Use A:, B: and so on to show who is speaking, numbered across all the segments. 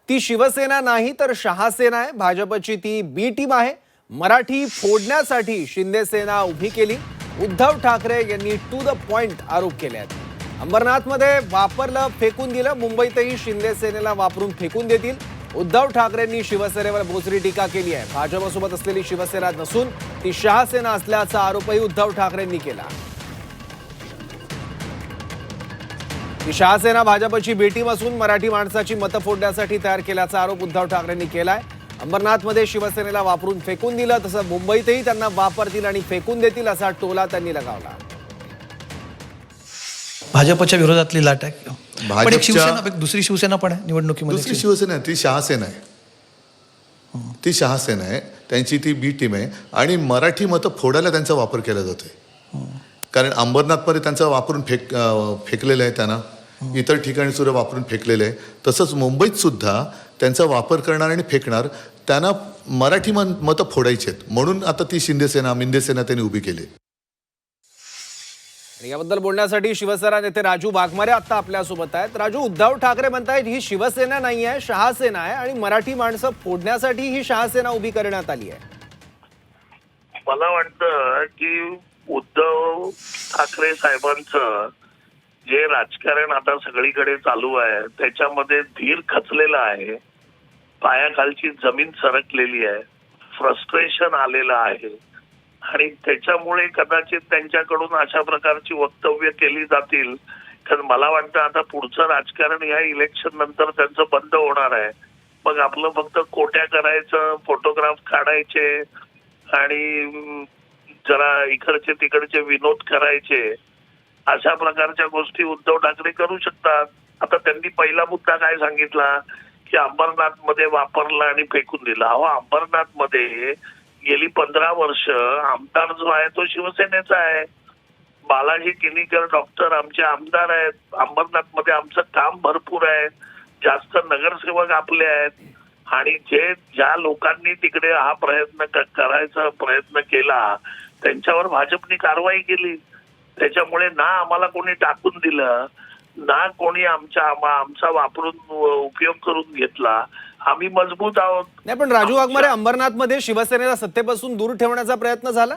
A: ती शिवसेना नाही तर शहासेना आहे। भाजपची ती बी टीम आहे। मराठी फोडण्यासाठी शिंदे सेना उभी केली। उद्धव ठाकरे यांनी टू द पॉइंट आरोप केले आहेत। अंबरनाथमध्ये वापरलं, फेकून दिलं। मुंबईतही शिंदे सेनेला वापरून फेकून देतील। उद्धव ठाकरेंनी शिवसेनेवर बोचरी टीका केली आहे। भाजपसोबत असलेली शिवसेना नसून ती शहासेना असल्याचा आरोपही उद्धव ठाकरेंनी केला। ही शहासेना भाजपची बी टीम असून मराठी माणसाची मतं फोडण्यासाठी तयार केल्याचा आरोप उद्धव ठाकरेंनी केलाय। अंबरनाथमध्ये शिवसेनेला वापरून फेकून दिलं, तसं मुंबईतही त्यांना वापरतील आणि फेकून देतील असा टोला त्यांनी लगावला।
B: भाजपच्या विरोधातली लाट आहे। पण एक शिवसेना, एक दुसरी शिवसेना पण आहे निवडणुकीमध्ये।
C: दुसरी शिवसेना ती शहासेना आहे। ती शहासेना आहे, त्यांची ती बी टीम आहे आणि मराठी मतं फोडायला त्यांचा वापर केला जातोय। कारण अंबरनाथमध्ये त्यांचा वापरून फेकलेलं आहे, त्यांना इतर ठिकाणी सुद्धा वापरून फेकलेलं आहे। तसंच मुंबईत सुद्धा त्यांचा वापर करणार आणि फेकणार, त्यांना मराठी मतं फोडायची आहेत म्हणून आता ती शिंदे सेना मिंदे सेना त्यांनी उभी केली।
A: याबद्दल बोलण्यासाठी शिवसेना नेते राजू वाघमारे आता आपल्यासोबत आहेत। राजू, उद्धव ठाकरे म्हणतायत ही शिवसेना नाही आहे, शहासेना आहे आणि मराठी माणसं फोडण्यासाठी ही शहासेना उभी करण्यात आली आहे।
D: मला वाटतं की उद्धव ठाकरे साहेबांचं जे राजकारण आता सगळीकडे चालू आहे त्याच्यामध्ये धीर खचलेला आहे, पायाखालची जमीन सरकलेली आहे, फ्रस्ट्रेशन आलेलं आहे आणि त्याच्यामुळे कदाचित त्यांच्याकडून अशा प्रकारची वक्तव्य केली जातील। कारण मला वाटतं आता पुढचं राजकारण या इलेक्शन नंतर त्यांचं बंद होणार आहे। मग आपलं फक्त कोट्या करायचं, फोटोग्राफ काढायचे आणि जरा इकडचे तिकडचे विनोद करायचे, अशा प्रकारच्या गोष्टी उद्धव ठाकरे करू शकतात। आता त्यांनी पहिला मुद्दा काय सांगितला की अंबरनाथ मध्ये वापरला आणि फेकून दिला। अहो, अंबरनाथ मध्ये गेली 15 वर्ष आमदार जो आहे तो शिवसेनेचा आहे। बालाजी किनीकर डॉक्टर आमचे आमदार आहेत। अंबरनाथ मध्ये आमचं काम भरपूर आहे, जास्त नगरसेवक आपले आहेत आणि ज्या लोकांनी तिकडे हा प्रयत्न करायचा प्रयत्न केला त्यांच्यावर भाजपने कारवाई केली। त्याच्यामुळे ना आम्हाला कोणी टाकून दिलं, ना कोणी आमचा वापरून उपयोग करून घेतला। आम्ही मजबूत आहोत।
A: नाही, पण राजू वाघमारे, अंबरनाथमध्ये शिवसेनेला सत्तेपासून दूर ठेवण्याचा प्रयत्न झाला?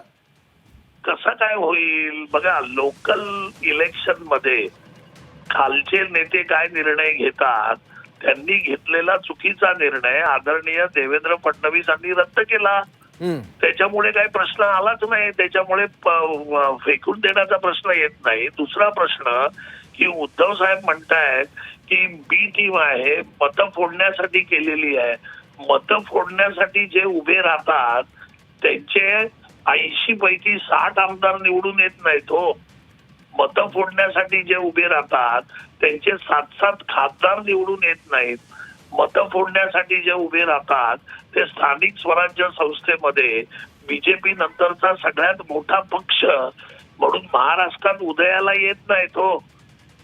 D: कसं काय होईल बघा, लोकल इलेक्शन मध्ये खालचे नेते काय निर्णय घेतात, त्यांनी घेतलेला चुकीचा निर्णय आदरणीय देवेंद्र फडणवीसांनी रद्द केला। त्याच्यामुळे काही प्रश्न आलाच नाही, त्याच्यामुळे फेकून देण्याचा प्रश्न येत नाही। दुसरा प्रश्न की उद्धव साहेब म्हणतायत की बी टीम आहे, मतं फोडण्यासाठी केलेली आहे। मतं फोडण्यासाठी जे उभे राहतात त्यांचे 80 पैकी 60 आमदार निवडून येत नाहीत हो। मतं फोडण्यासाठी जे उभे राहतात त्यांचे 7-7 खासदार निवडून येत नाहीत। मतं फोडण्यासाठी जे उभे राहतात ते स्थानिक स्वराज्य संस्थेमध्ये बीजेपी नंतरचा सगळ्यात मोठा पक्ष म्हणून महाराष्ट्रात उदयाला येत नाहीत हो।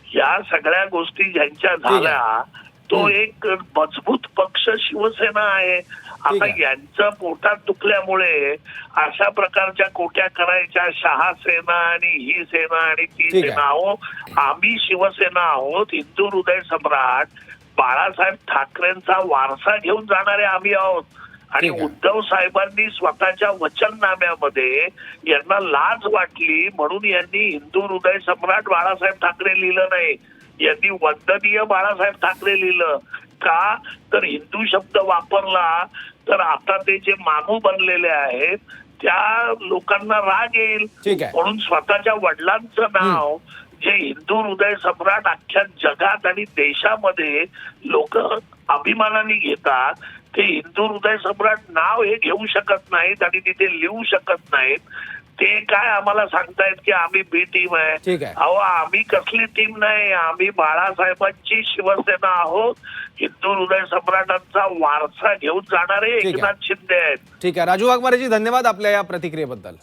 D: या सगळ्या गोष्टी ज्यांच्या झाल्या तो एक मजबूत पक्ष शिवसेना आहे। आता यांचं पोटात दुखल्यामुळे अशा प्रकारच्या कोट्या करायच्या, शहासेना आणि ही सेना आणि ती सेना। आहो, आम्ही शिवसेना आहोत, हिंदू हृदय सम्राट बाळासाहेब ठाकरेंचा वारसा घेऊन जाणारे आम्ही आहोत। आणि उद्धव साहेबांनी स्वतःच्या वचननाम्यामध्ये यांना लाज वाटली म्हणून यांनी हिंदू हृदय सम्राट बाळासाहेब ठाकरे लिहिलं नाही, यांनी वंदनीय बाळासाहेब ठाकरे लिहिलं। का तर हिंदू शब्द वापरला तर आता ते जे मानू बनलेले आहेत त्या लोकांना राग येईल, म्हणून स्वतःच्या वडिलांचं नाव जे हिंदू हृदय सम्राट अख्ख्या जगात आणि देशामध्ये लोक अभिमानाने घेतात, ते हिंदू हृदय सम्राट नाव हे घेऊ शकत नाहीत आणि तिथे लिहू शकत नाहीत। ते काय आम्हाला सांगतायत की आम्ही बी टीम आहे। अहो, आम्ही कसली टीम नाही, आम्ही बाळासाहेबांची शिवसेना आहोत। हिंदू हृदय सम्राटांचा वारसा घेऊन जाणारे एकनाथ शिंदे आहेत।
A: ठीक आहे राजू वाघमारेजी, धन्यवाद आपल्या या प्रतिक्रियेबद्दल।